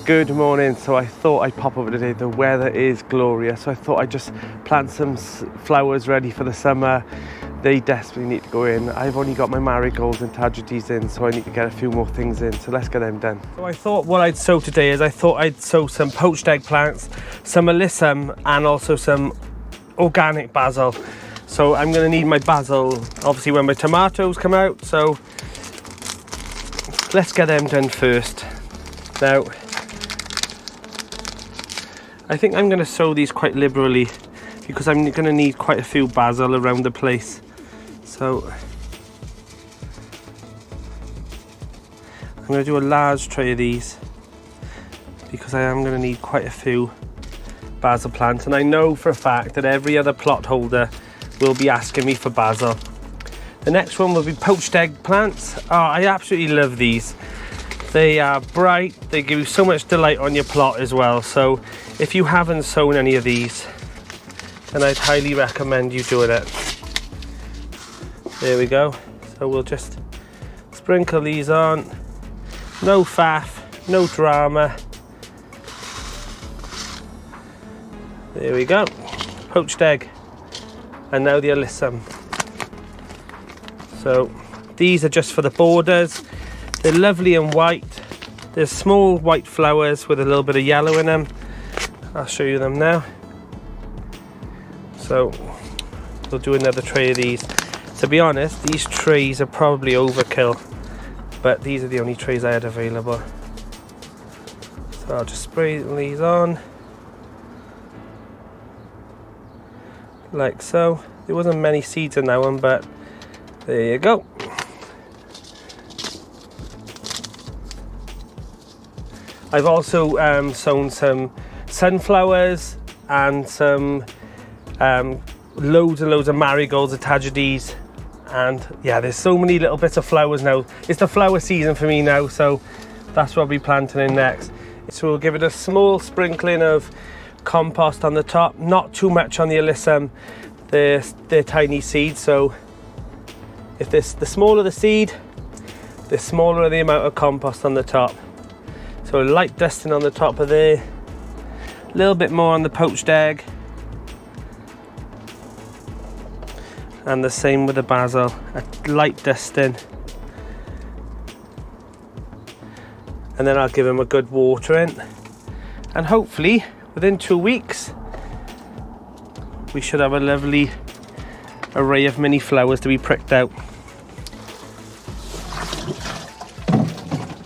Good morning. So I thought I'd pop over today. The weather is glorious, so I thought I'd just plant some flowers ready for the summer. They desperately need to go in. I've only got my marigolds and tragedies in, so I need to get a few more things in, so let's get them done. So I thought what I'd sow today is I thought I'd sow some poached eggplants, some alyssum, and also some organic basil. So I'm going to need my basil obviously when my tomatoes come out, so let's get them done first. Now I think I'm going to sow these quite liberally because I'm going to need quite a few basil around the place. So I'm going to do a large tray of these because I am going to need quite a few basil plants, and I know for a fact that every other plot holder will be asking me for basil. The next one will be poached eggplants. Oh, I absolutely love these. They are bright, they give you so much delight on your plot as well. So if you haven't sown any of these, then I'd highly recommend you doing it. There we go. So we'll just sprinkle these on. No faff, no drama. There we go. Poached egg. And now the alyssum. So these are just for the borders. They're lovely and white. There's small white flowers with a little bit of yellow in them. I'll show you them now. So we'll do another tray of these. To be honest, these trays are probably overkill, but these are the only trays I had available. So I'll just spray these on. Like so. There wasn't many seeds in that one, but there you go. I've also sown some sunflowers and some loads and loads of marigolds and tragedies, and yeah, there's so many little bits of flowers now. It's the flower season for me now, so that's what I'll be planting in next. So we'll give it a small sprinkling of compost on the top, not too much on the alyssum. They're tiny seeds, so if the smaller the seed, the smaller the amount of compost on the top. So light dusting on the top of there, a little bit more on the poached egg, and the same with the basil, a light dusting, and then I'll give them a good watering, and hopefully within 2 weeks we should have a lovely array of mini flowers to be pricked out.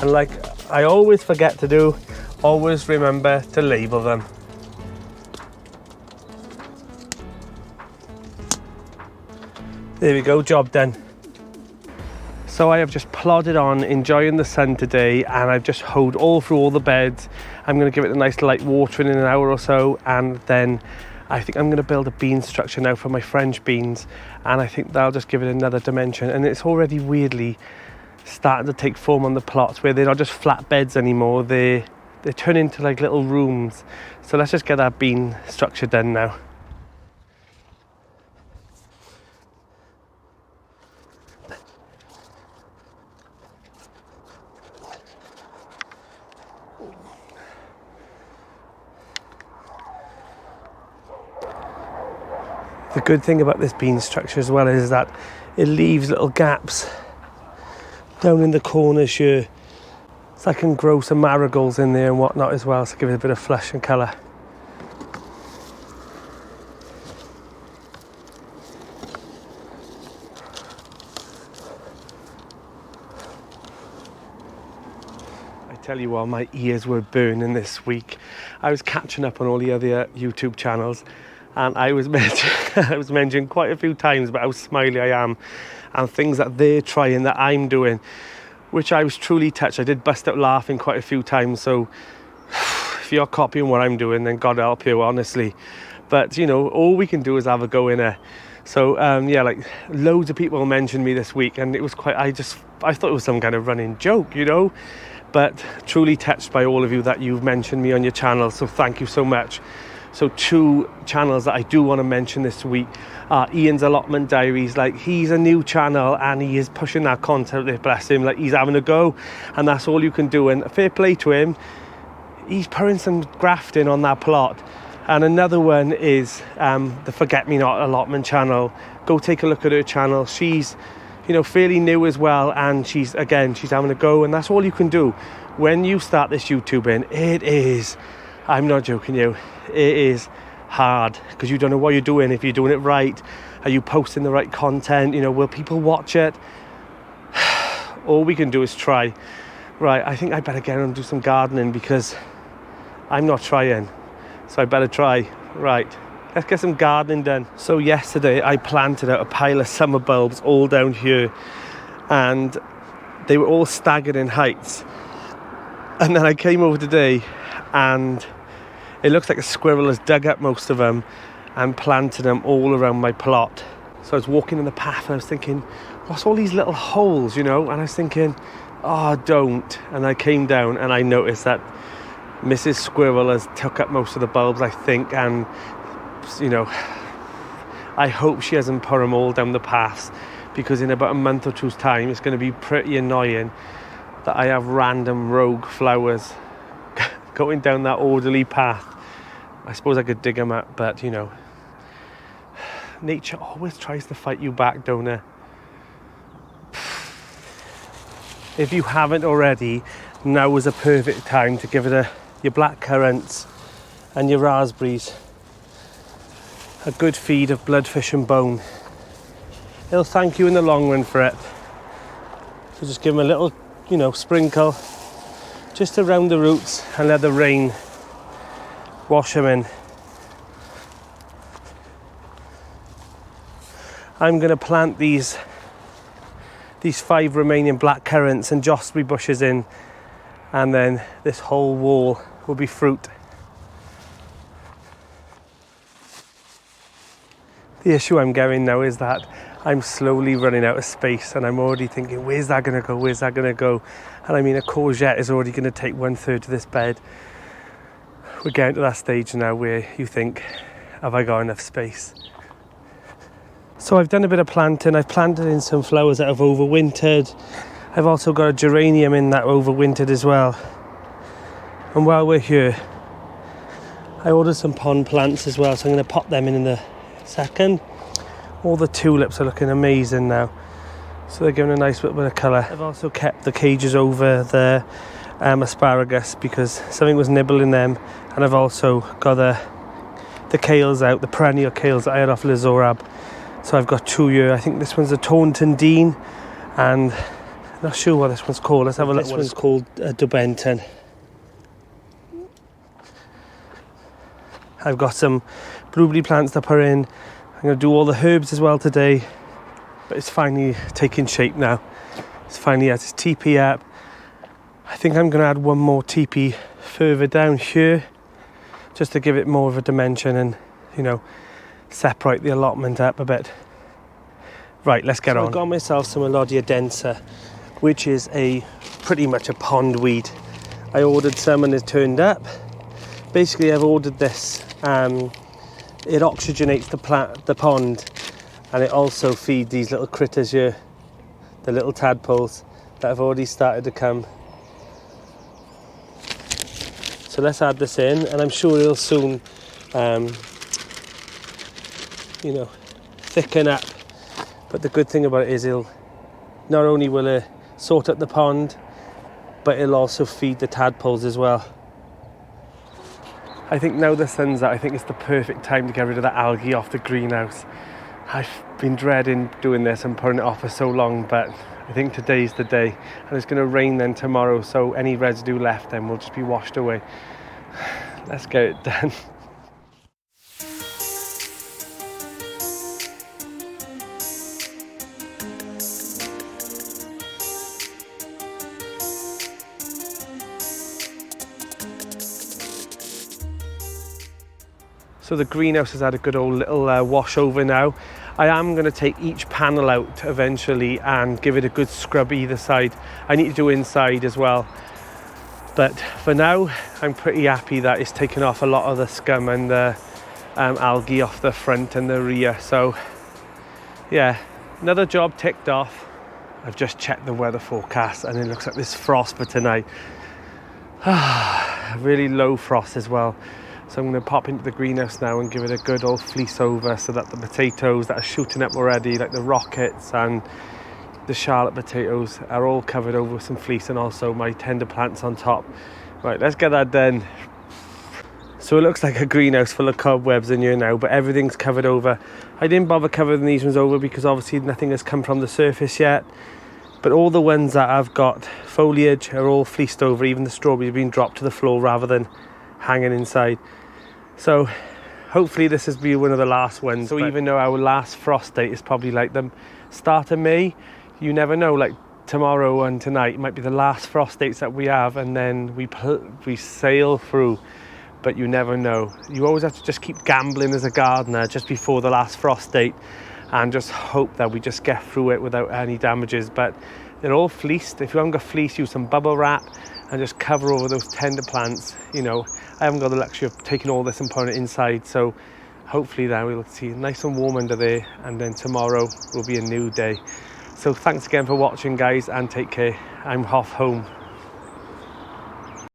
And like I always forget to do, always remember to label them. There we go, job done. So I have just plodded on, enjoying the sun today, and I've just hoed all through all the beds. I'm going to give it a nice light watering in an hour or so, and then I think I'm going to build a bean structure now for my French beans, and I think that'll just give it another dimension. And it's already weirdly starting to take form on the plots where they're not just flat beds anymore, they turn into like little rooms. So let's just get that bean structure done now. The good thing about this bean structure as well is that it leaves little gaps down in the corners here, so I can grow some marigolds in there and whatnot as well, to give it a bit of flesh and colour. I tell you what, my ears were burning this week. I was catching up on all the other YouTube channels, and I was mentioning quite a few times about how smiley I am and things that they're trying that I'm doing, which I was truly touched. I did bust out laughing quite a few times, so if you're copying what I'm doing, then God help you, honestly. But you know, all we can do is have a go in there. So yeah, like loads of people mentioned me this week, and it was quite, I thought it was some kind of running joke, you know, but truly touched by all of you that you've mentioned me on your channel, so thank you so much. So 2 channels that I do want to mention this week are Ian's Allotment Diaries. Like, he's a new channel and he is pushing that content there, bless him. Like, he's having a go, and that's all you can do, and fair play to him. he's putting some grafting on that plot. And another one is the Forget Me Not Allotment channel. Go take a look at her channel. She's, you know, fairly new as well, and she's having a go, and that's all you can do when you start this YouTubing. It is, I'm not joking you, it is hard, because you don't know what you're doing, if you're doing it right, are you posting the right content, you know, will people watch it? All we can do is try. Right, I think I better get on and do some gardening, because I'm not trying, so I better try. Right, let's get some gardening done. So yesterday I planted out a pile of summer bulbs all down here, and they were all staggered in heights. And then I came over today and it looks like a squirrel has dug up most of them and planted them all around my plot. So I was walking in the path and I was thinking, what's all these little holes, you know? And I was thinking, oh, don't. And I came down and I noticed that Mrs. Squirrel has took up most of the bulbs, I think, and, you know, I hope she hasn't put them all down the paths, because in about a month or two's time it's going to be pretty annoying that I have random rogue flowers going down that orderly path. I suppose I could dig them up, but, you know, nature always tries to fight you back, don't it? If you haven't already, now is a perfect time to give it your blackcurrants and your raspberries a good feed of bloodfish and bone. It'll thank you in the long run for it. So just give them a little, you know, sprinkle just around the roots and let the rain wash them in. I'm going to plant these 5 remaining blackcurrants and jossery bushes in, and then this whole wall will be fruit. The issue I'm getting now is that I'm slowly running out of space, and I'm already thinking, where's that going to go? Where's that going to go? And I mean, a courgette is already going to take 1/3 of this bed. We're getting to that stage now where you think, have I got enough space? So I've done a bit of planting. I've planted in some flowers that have overwintered. I've also got a geranium in that overwintered as well. And while we're here, I ordered some pond plants as well, so I'm going to pop them in a second. All the tulips are looking amazing now, so they're giving a nice bit of colour. I've also kept the cages over the asparagus because something was nibbling them, and I've also got the kales out, the perennial kales that I had off Lizorab. So I've got 2 here. I think this one's a Taunton Dean, and I'm not sure what this one's called. Let's have a look. This one's called Dubenton. I've got some blueberry plants to put in. I'm going to do all the herbs as well today, but it's finally taking shape now. It's finally has its teepee up. I think I'm going to add one more teepee further down here, just to give it more of a dimension and, you know, separate the allotment up a bit. Right, let's get on. I got myself some Allodia densa, which is pretty much a pond weed. I ordered some and it turned up. Basically, I've ordered this. It oxygenates the pond, and it also feeds these little critters here, the little tadpoles that have already started to come. So let's add this in, and I'm sure it'll soon, you know, thicken up. But the good thing about it is not only will it sort out the pond, but it'll also feed the tadpoles as well. I think now the sun's out, I think it's the perfect time to get rid of the algae off the greenhouse. I've been dreading doing this and putting it off for so long, but I think today's the day. And it's going to rain then tomorrow, so any residue left then will just be washed away. Let's get it done. So the greenhouse has had a good old little wash over now. I am going to take each panel out eventually and give it a good scrub either side. I need to do inside as well. But for now, I'm pretty happy that it's taken off a lot of the scum and the algae off the front and the rear. So yeah, another job ticked off. I've just checked the weather forecast and it looks like there's frost for tonight. really low frost as well. So I'm going to pop into the greenhouse now and give it a good old fleece over, so that the potatoes that are shooting up already, like the rockets and the Charlotte potatoes, are all covered over with some fleece, and also my tender plants on top. Right, let's get that done. So it looks like a greenhouse full of cobwebs in here now, but everything's covered over. I didn't bother covering these ones over because obviously nothing has come from the surface yet. But all the ones that have got foliage are all fleeced over. Even the strawberries have been dropped to the floor rather than hanging inside. So hopefully this has been one of the last ones. So even though our last frost date is probably like the start of May, you never know, like tomorrow and tonight might be the last frost dates that we have, and then we sail through. But you never know. You always have to just keep gambling as a gardener just before the last frost date, and just hope that we just get through it without any damages. But they're all fleeced. If you haven't got fleece, use some bubble wrap and just cover over those tender plants. You know, I haven't got the luxury of taking all this and putting it inside, so hopefully then we'll see nice and warm under there, and then tomorrow will be a new day. So thanks again for watching, guys, and take care. I'm off home.